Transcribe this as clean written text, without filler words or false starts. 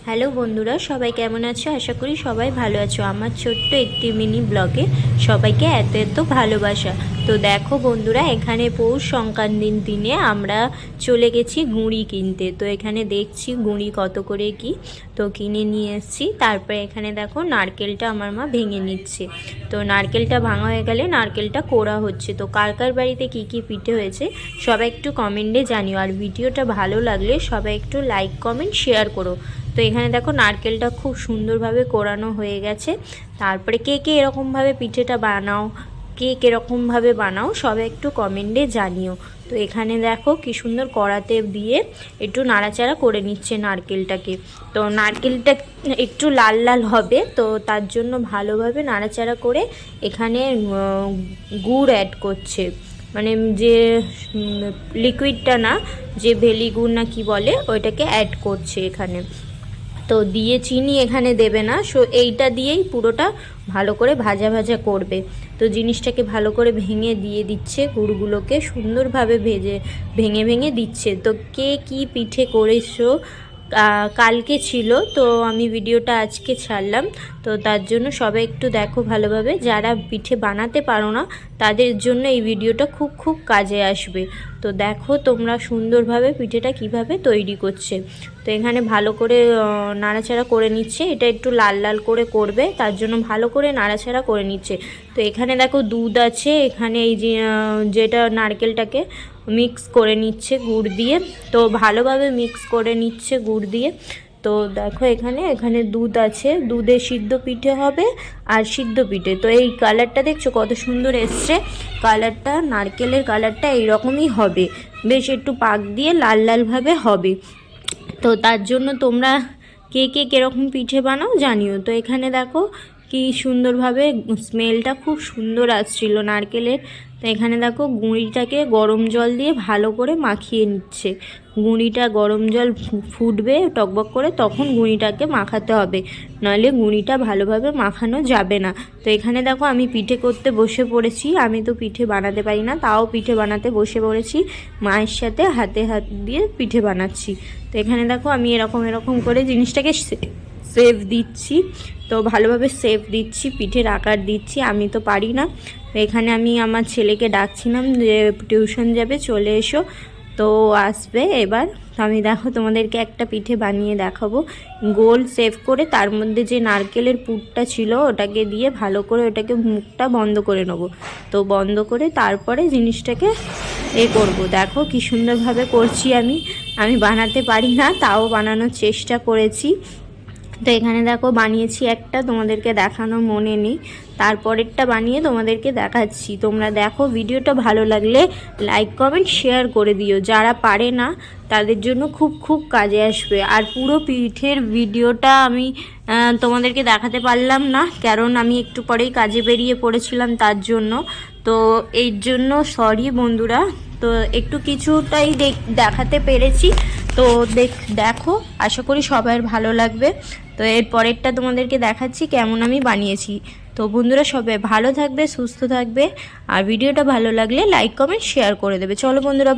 Hello বন্ধুরা, সবাই কেমন আছো? আশা করি সবাই ভালো আছো। আমার ছোট্ট একটি মিনি ব্লগে সবাইকে এত এত ভালোবাসা। তো দেখো বন্ধুরা, এখানে পৌষ সংক্রান্তির দিনে আমরা চলে গেছি গুঁড়ি কিনতে। তো এখানে দেখছি গুঁড়ি কত করে কি, তো কিনে নিয়ে এসেছি। তারপরে এখানে দেখো নারকেলটা আমার মা ভেঙে নিচ্ছে। তো নারকেলটা ভাঙা হয়ে গেলে নারকেলটা কোড়া হচ্ছে। তো কার কার বাড়িতে কী কী পিঠে হয়েছে সবাই একটু কমেন্টে জানিও। আর ভিডিওটা ভালো লাগলে সবাই একটু লাইক কমেন্ট শেয়ার করো। তো এখানে দেখো নারকেলটা খুব সুন্দরভাবে কোরানো হয়ে গেছে। তারপরে কে কে এরকমভাবে পিঠেটা বানাও, কে কীরকমভাবে বানাও সবাই একটু কমেন্টে জানিও। তো এখানে দেখো কি সুন্দর কড়াতে দিয়ে একটু নাড়াচাড়া করে নিচ্ছে নারকেলটাকে। তো নারকেলটা একটু লাল লাল হবে, তো তার জন্য ভালোভাবে নাড়াচাড়া করে এখানে গুড় অ্যাড করছে। মানে যে লিকুইডটা না, যে ভেলি গুড় না কি বলে, ওইটাকে অ্যাড করছে এখানে। তো দিয়ে চিনি এখানে দেবে না, সো এইটা দিয়েই পুরোটা ভালো করে ভাজা ভাজা করবে। তো জিনিসটাকে ভালো করে ভেঙে দিয়ে দিচ্ছে, গুড়গুলোকে সুন্দরভাবে ভেঙে ভেঙে দিচ্ছে। তো কে কি পিঠে করেছো কালকে ছিল, তো আমি ভিডিওটা আজকে ছাড়লাম। তো তার জন্য সবাই একটু দেখো ভালোভাবে। যারা পিঠে বানাতে পারো না তাদের জন্য এই ভিডিওটা খুব খুব কাজে আসবে। তো দেখো তোমরা সুন্দরভাবে পিঠেটা কিভাবে তৈরি করছে। তো এখানে ভালো করে নাড়াচাড়া করে নিচ্ছে। এটা একটু লাল লাল করে করবে, তার জন্য ভালো করে নাড়াচাড়া করে নিচ্ছে। তো এখানে দেখো দুধ আছে, এখানে এই যে যেটা নারকেলটাকে মিক্স করে নিচ্ছে গুড় দিয়ে। তো ভালোভাবে মিক্স করে নিচ্ছে গুড় দিয়ে। তো দেখো এখানে দুধ আছে, দুধে সিদ্ধ পিঠে হবে আর সিদ্ধ পিঠে। তো এই কালারটা দেখছো কত সুন্দর এসছে কালারটা, নারকেলের কালারটা এইরকমই হবে, বেশ একটু পাক দিয়ে লাল লালভাবে হবে। তো তার জন্য তোমরা কে কে কীরকম পিঠে বানাও জানিও। তো এখানে দেখো কি সুন্দরভাবে স্মেলটা খুব সুন্দর আসছিল নারকেলের। তো এখানে দেখো গুঁড়িটাকে গরম জল দিয়ে ভালো করে মাখিয়ে নিচ্ছে। গুঁড়িটা গরম জল ফুটবে টকবক করে, তখন গুঁড়িটাকে মাখাতে হবে, নাহলে গুঁড়িটা ভালোভাবে মাখানো যাবে না। তো এখানে দেখো আমি পিঠে করতে বসে পড়েছি। আমি তো পিঠে বানাতে পারি না, তাও পিঠে বানাতে বসে পড়েছি। মায়ের সাথে হাতে হাত দিয়ে পিঠে বানাচ্ছি। তো এখানে দেখো আমি এরকম করে জিনিসটাকে শেপ দিচ্ছি। তো ভালোভাবে শেপ দিচ্ছি, পিঠের আকার দিচ্ছি। আমি তো পারি না। তো এখানে আমি আমার ছেলেকে ডাকছিলাম যে টিউশন যাবে, চলে এসো। তো আসবে এবার। তো আমি দেখো তোমাদেরকে একটা পিঠে বানিয়ে দেখাবো। গোল শেপ করে তার মধ্যে যে নারকেলের পুরটা ছিল ওটাকে দিয়ে ভালো করে ওটাকে মুখটা বন্ধ করে নেবো। তো বন্ধ করে তারপরে জিনিসটাকে করব। দেখো কি সুন্দরভাবে করছি আমি বানাতে পারি না, তাও বানানোর চেষ্টা করেছি। তো এখানে দেখো বানিয়েছি একটা, তোমাদেরকে দেখানো মনে নেই, তারপরেরটা বানিয়ে তোমাদেরকে দেখাচ্ছি। তোমরা দেখো, ভিডিওটা ভালো লাগলে লাইক কমেন্ট শেয়ার করে দিও। যারা পারে না তাদের জন্য খুব খুব কাজে আসবে। আর পুরো পিঠের ভিডিওটা আমি তোমাদেরকে দেখাতে পারলাম না, কারণ আমি একটু পরেই কাজে বেরিয়ে পড়েছিলাম, তার জন্য। তো এই জন্য সরি বন্ধুরা। তো একটু কিছুটাই দেখাতে পেরেছি। তো দেখো, আশা করি সবার ভালো লাগবে। তো এর পরেরটা তোমাদেরকে দেখাচ্ছি কেমন আমি বানিয়েছি। তো বন্ধুরা সবাই ভালো থাকবে, সুস্থ থাকবে। আর ভিডিওটা ভালো লাগলে লাইক কমেন্ট শেয়ার করে দেবে। চলো বন্ধুরা।